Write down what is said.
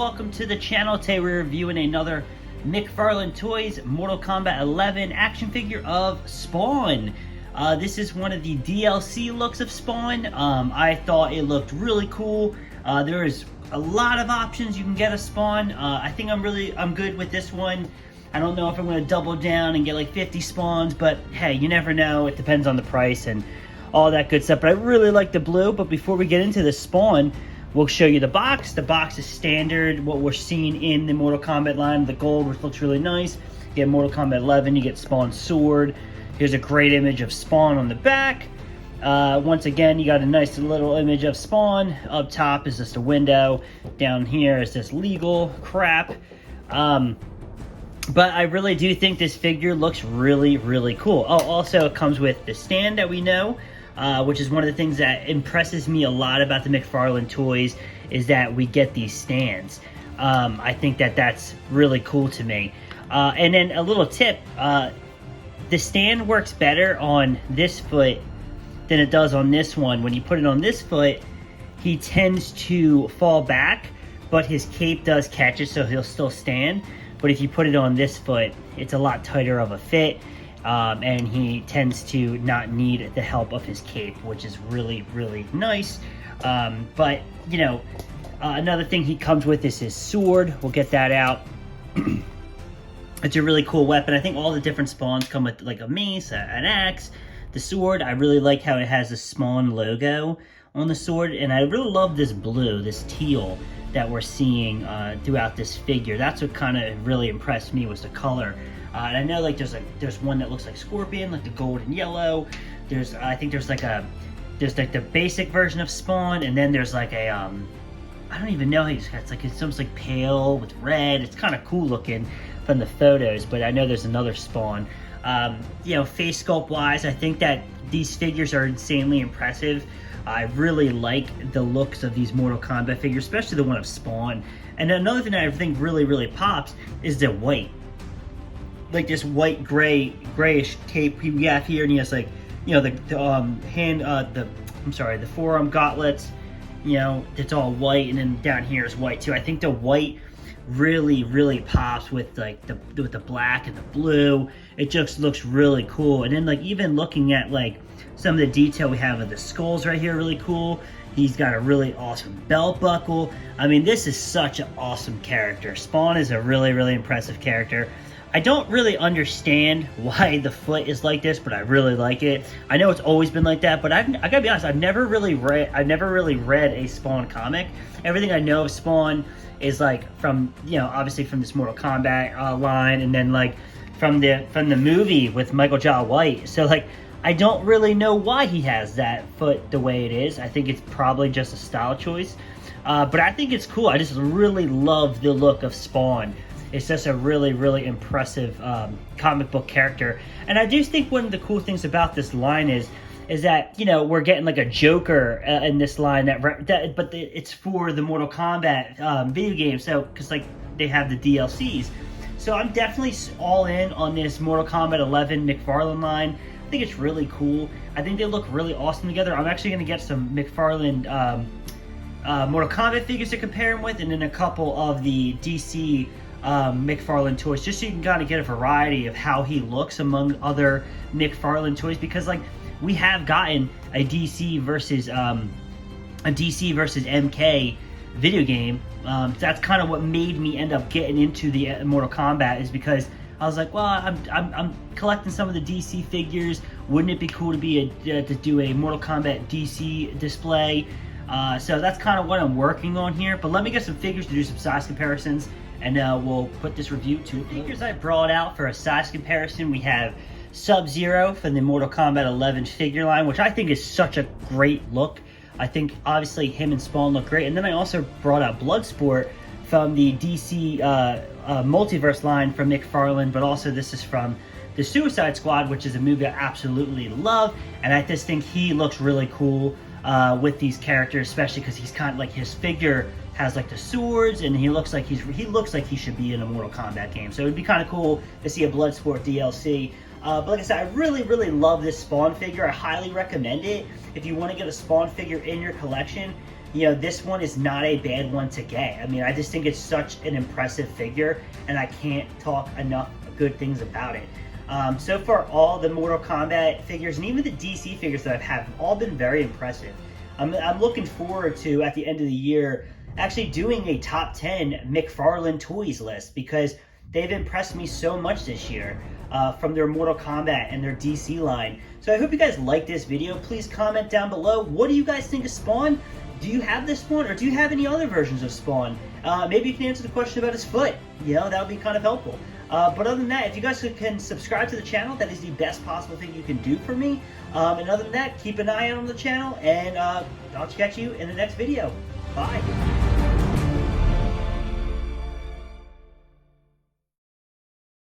welcome to the channel. Today we're reviewing another McFarlane Toys Mortal Kombat 11 action figure of Spawn. This is one of the DLC looks of Spawn. I thought it looked really cool. There is a lot of options you can get a Spawn. I think I'm good with this one. I don't know if I'm going to double down and get like 50 Spawns, but hey, you never know. It depends on the price and all that good stuff. But I really like the blue. But before we get into the Spawn, we'll show you the box. The box is standard, what we're seeing in the Mortal Kombat line, the gold, which looks really nice. You get Mortal Kombat 11, you get Spawn's sword. Here's a great image of Spawn on the back. Once again, you got a nice little image of Spawn. Up top is just a window. Down here is this legal crap. But I really do think this figure looks really, really cool. Oh, also it comes with the stand that we know, which is one of the things that impresses me a lot about the McFarlane toys, is that we get these stands. I think that that's really cool to me. And then a little tip, the stand works better on this foot than it does on this one. When you put it on this foot, he tends to fall back, but his cape does catch it, so he'll still stand. But if you put it on this foot, it's a lot tighter of a fit, and he tends to not need the help of his cape, which is really, really nice. But, you know, another thing he comes with is his sword. We'll get that out. It's a really cool weapon. I think all the different Spawns come with like a mace, an axe, the sword. I really like how it has the Spawn logo on the sword, and I really love this blue, this teal that we're seeing throughout this figure. That's what kind of really impressed me, was the color. And I know like there's one that looks like Scorpion, like the gold and yellow. I think there's like the basic version of Spawn, and then there's like a I don't even know how it's like, it's almost like pale with red. It's kind of cool looking from the photos, but I know there's another Spawn. You know, face sculpt wise, I think that these figures are insanely impressive. I really like the looks of these Mortal Kombat figures, especially the one of Spawn. And another thing that I think really, really pops is the white. Like this white, grayish cape we have here, and he has like, you know, the forearm gauntlets. You know, it's all white, and then down here is white too. I think the white really, really pops with like with the black and the blue. It just looks really cool. And then like even looking at like some of the detail we have of the skulls right here, really cool. He's got a really awesome belt buckle. I mean, this is such an awesome character. Spawn is a really, really impressive character. I don't really understand why the foot is like this, but I really like it. I know it's always been like that, but I gotta be honest, I've never really read a Spawn comic. Everything I know of Spawn is like from, you know, obviously from this Mortal Kombat line, and then like from the movie with Michael Jai White. So like, I don't really know why he has that foot the way it is. I think it's probably just a style choice. But I think it's cool. I just really love the look of Spawn. It's just a really, really impressive comic book character. And I do think one of the cool things about this line is that, you know, we're getting like a Joker in this line, but it's for the Mortal Kombat video game. So, because like they have the DLCs. So I'm definitely all in on this Mortal Kombat 11 McFarlane line. I think it's really cool. I think they look really awesome together. I'm actually going to get some McFarlane Mortal Kombat figures to compare them with, and then a couple of the DC McFarlane toys, just so you can kind of get a variety of how he looks among other McFarlane toys, because like we have gotten a DC versus MK video game. That's kind of what made me end up getting into the Mortal Kombat, is because I was like, well, I'm collecting some of the DC figures. Wouldn't it be cool to do a Mortal Kombat DC display? So that's kind of what I'm working on here. But let me get some figures to do some size comparisons, and we'll put this review to it. Figures I brought out for a size comparison, we have Sub-Zero from the Mortal Kombat 11 figure line, which I think is such a great look. I think obviously him and Spawn look great. And then I also brought out Bloodsport from the DC Multiverse line from McFarlane, but also this is from the Suicide Squad, which is a movie I absolutely love. And I just think he looks really cool with these characters, especially because he's kind of like, his figure has like the swords, and he looks like he should be in a Mortal Kombat game. So it'd be kind of cool to see a Bloodsport DLC. But like I said, I really, really love this Spawn figure. I highly recommend it. If you want to get a Spawn figure in your collection, this one is not a bad one to get. I mean, I just think it's such an impressive figure, and I can't talk enough good things about it. So far, all the Mortal Kombat figures and even the DC figures that I've had have all been very impressive. I'm looking forward to, at the end of the year, actually doing a top 10 McFarlane toys list, because they've impressed me so much this year from their Mortal Kombat and their DC line. So I hope you guys like this video. Please comment down below. What do you guys think of Spawn? Do you have this Spawn, or do you have any other versions of Spawn? Maybe you can answer the question about his foot. That would be kind of helpful. But other than that, if you guys can subscribe to the channel, that is the best possible thing you can do for me. And other than that, keep an eye out on the channel, and I'll catch you in the next video. Bye.